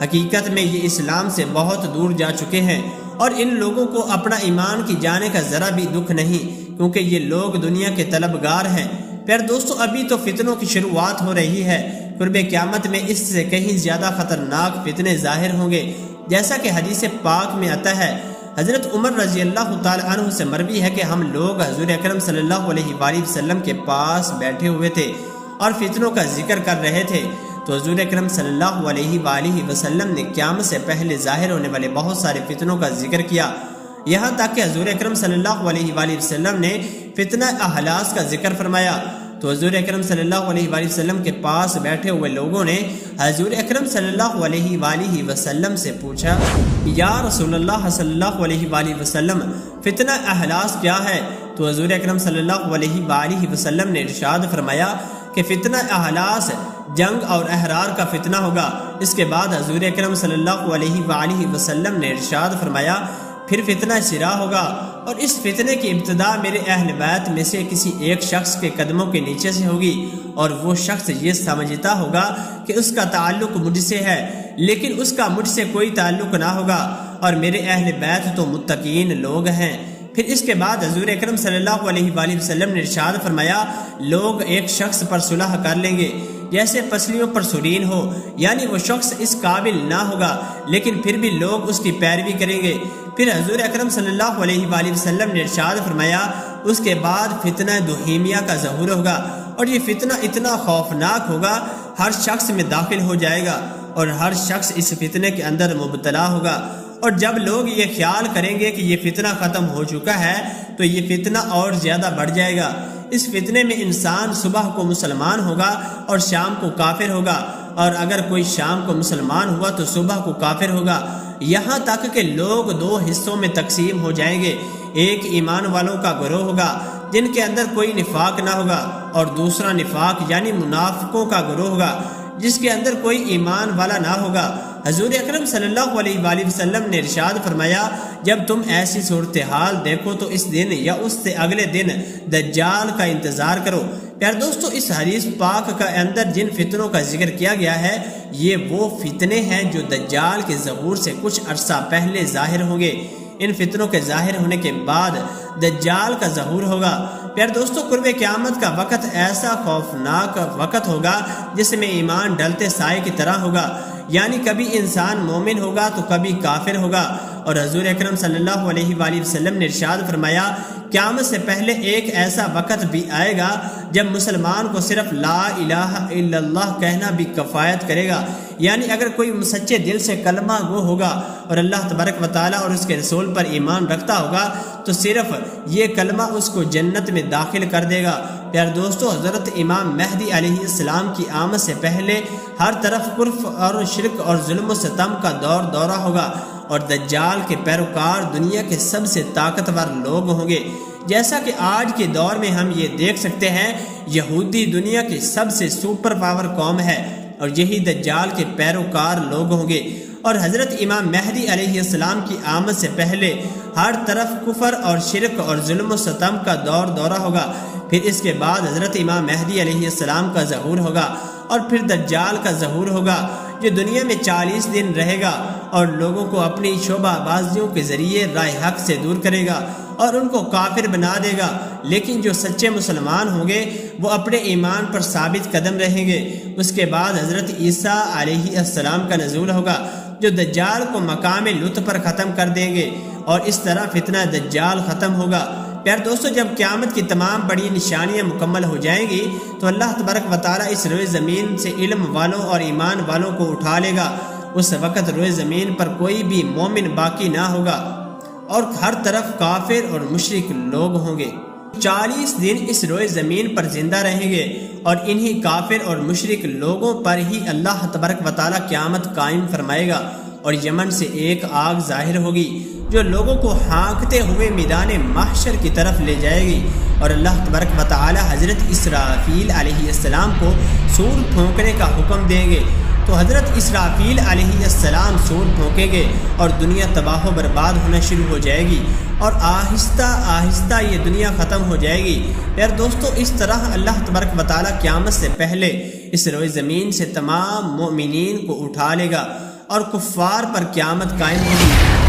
حقیقت میں یہ اسلام سے بہت دور جا چکے ہیں اور ان لوگوں کو اپنا ایمان کی جانے کا ذرا بھی دکھ نہیں، کیونکہ یہ لوگ دنیا کے طلبگار ہیں۔ پھر دوستو ابھی تو فتنوں کی شروعات ہو رہی ہے، قرب قیامت میں اس سے کہیں زیادہ خطرناک فتنے ظاہر ہوں گے، جیسا کہ حدیث پاک میں آتا ہے۔ حضرت عمر رضی اللہ تعالی عنہ سے مروی ہے کہ ہم لوگ حضور اکرم صلی اللہ علیہ وآلہ وسلم کے پاس بیٹھے ہوئے تھے اور فتنوں کا ذکر کر رہے تھے، تو حضور اکرم صلی اللہ علیہ وآلہ وسلم نے قیامت سے پہلے ظاہر ہونے والے بہت سارے فتنوں کا ذکر کیا، یہاں تک کہ حضور اکرم صلی اللہ علیہ وآلہ وسلم نے فتنہ احلاس کا ذکر فرمایا۔ تو حضور اکرم صلی اللہ علیہ وآلہ وسلم کے پاس بیٹھے ہوئے لوگوں نے حضور اکرم صلی اللہ علیہ وآلہ وسلم سے پوچھا، یا رسول اللہ صلی اللہ علیہ وآلہ وسلم، فتنہ احلاس کیا ہے؟ تو حضور اکرم صلی اللہ علیہ وآلہ وسلم نے ارشاد فرمایا کہ فتنہ احلاس جنگ اور احرار کا فتنہ ہوگا۔ اس کے بعد حضور اکرم صلی اللہ علیہ وآلہ وسلم نے ارشاد فرمایا پھر فتنہ سرا ہوگا، اور اس فتنے کی ابتدا میرے اہل بیت میں سے کسی ایک شخص کے قدموں کے نیچے سے ہوگی، اور وہ شخص یہ سمجھتا ہوگا کہ اس کا تعلق مجھ سے ہے، لیکن اس کا مجھ سے کوئی تعلق نہ ہوگا، اور میرے اہل بیت تو متقین لوگ ہیں۔ پھر اس کے بعد حضور اکرم صلی اللہ علیہ وآلہ وسلم نے ارشاد فرمایا لوگ ایک شخص پر صلح کر لیں گے جیسے پسلیوں پر سرین ہو، یعنی وہ شخص اس قابل نہ ہوگا لیکن پھر بھی لوگ اس کی پیروی کریں گے۔ پھر حضور اکرم صلی اللہ علیہ وآلہ وسلم نے ارشاد فرمایا اس کے بعد فتنہ دہیمیہ کا ظہور ہوگا، اور یہ فتنہ اتنا خوفناک ہوگا ہر شخص میں داخل ہو جائے گا، اور ہر شخص اس فتنے کے اندر مبتلا ہوگا، اور جب لوگ یہ خیال کریں گے کہ یہ فتنہ ختم ہو چکا ہے تو یہ فتنہ اور زیادہ بڑھ جائے گا۔ اس فتنے میں انسان صبح کو مسلمان ہوگا اور شام کو کافر ہوگا، اور اگر کوئی شام کو مسلمان ہوا تو صبح کو کافر ہوگا، یہاں تک کہ لوگ دو حصوں میں تقسیم ہو جائیں گے۔ ایک ایمان والوں کا گروہ ہوگا جن کے اندر کوئی نفاق نہ ہوگا، اور دوسرا نفاق یعنی منافقوں کا گروہ ہوگا جس کے اندر کوئی ایمان والا نہ ہوگا۔ حضور اکرم صلی اللہ علیہ وآلہ وسلم نے ارشاد فرمایا جب تم ایسی صورتحال دیکھو تو اس دن یا اس سے اگلے دن دجال کا انتظار کرو۔ پیارے دوستو، اس حدیث پاک کا اندر جن فتنوں کا ذکر کیا گیا ہے یہ وہ فتنے ہیں جو دجال کے ظہور سے کچھ عرصہ پہلے ظاہر ہوں گے۔ ان فتنوں کے ظاہر ہونے کے بعد دجال کا ظہور ہوگا۔ پیارے دوستو، قرب قیامت کا وقت ایسا خوفناک وقت ہوگا جس میں ایمان ڈلتے سائے کی طرح ہوگا، یعنی کبھی انسان مومن ہوگا تو کبھی کافر ہوگا۔ اور حضور اکرم صلی اللہ علیہ وآلہ وسلم نے ارشاد فرمایا قیامت سے پہلے ایک ایسا وقت بھی آئے گا جب مسلمان کو صرف لا الہ الا اللہ کہنا بھی کفایت کرے گا، یعنی اگر کوئی سچے دل سے کلمہ گو ہوگا اور اللہ تبارک و تعالیٰ اور اس کے رسول پر ایمان رکھتا ہوگا تو صرف یہ کلمہ اس کو جنت میں داخل کر دے گا۔ پیارے دوستو، حضرت امام مہدی علیہ السلام کی آمد سے پہلے ہر طرف کفر اور شرک اور ظلم و ستم کا دورہ ہوگا، اور دجال کے پیروکار دنیا کے سب سے طاقتور لوگ ہوں گے۔ جیسا کہ آج کے دور میں ہم یہ دیکھ سکتے ہیں یہودی دنیا کی سب سے سپر پاور قوم ہے، اور یہی دجال کے پیروکار لوگ ہوں گے۔ اور حضرت امام مہدی علیہ السلام کی آمد سے پہلے ہر طرف کفر اور شرک اور ظلم و ستم کا دورہ ہوگا۔ پھر اس کے بعد حضرت امام مہدی علیہ السلام کا ظہور ہوگا، اور پھر دجال کا ظہور ہوگا جو دنیا میں 40 دن رہے گا اور لوگوں کو اپنی شعبہ بازیوں کے ذریعے راہ حق سے دور کرے گا اور ان کو کافر بنا دے گا، لیکن جو سچے مسلمان ہوں گے وہ اپنے ایمان پر ثابت قدم رہیں گے۔ اس کے بعد حضرت عیسیٰ علیہ السلام کا نزول ہوگا جو دجال کو مقام لطف پر ختم کر دیں گے، اور اس طرح فتنہ دجال ختم ہوگا۔ پیارے دوستو، جب قیامت کی تمام بڑی نشانیاں مکمل ہو جائیں گی تو اللہ تبارک و تعالیٰ اس روئے زمین سے علم والوں اور ایمان والوں کو اٹھا لے گا۔ اس وقت روئے زمین پر کوئی بھی مومن باقی نہ ہوگا اور ہر طرف کافر اور مشرک لوگ ہوں گے۔ 40 دن اس روئے زمین پر زندہ رہیں گے، اور انہی کافر اور مشرک لوگوں پر ہی اللہ تبارک و تعالیٰ قیامت قائم فرمائے گا، اور یمن سے ایک آگ ظاہر ہوگی جو لوگوں کو ہانکتے ہوئے میدان محشر کی طرف لے جائے گی، اور اللہ تبارک و تعالی حضرت اسرافیل علیہ السلام کو سور پھونکنے کا حکم دیں گے۔ تو حضرت اسرافیل علیہ السلام سور پھونکیں گے اور دنیا تباہ و برباد ہونا شروع ہو جائے گی، اور آہستہ آہستہ یہ دنیا ختم ہو جائے گی۔ یار دوستو، اس طرح اللہ تبارک و تعالی قیامت سے پہلے اس روئے زمین سے تمام مومنین کو اٹھا لے گا، اور کفار پر قیامت قائم ہوگی۔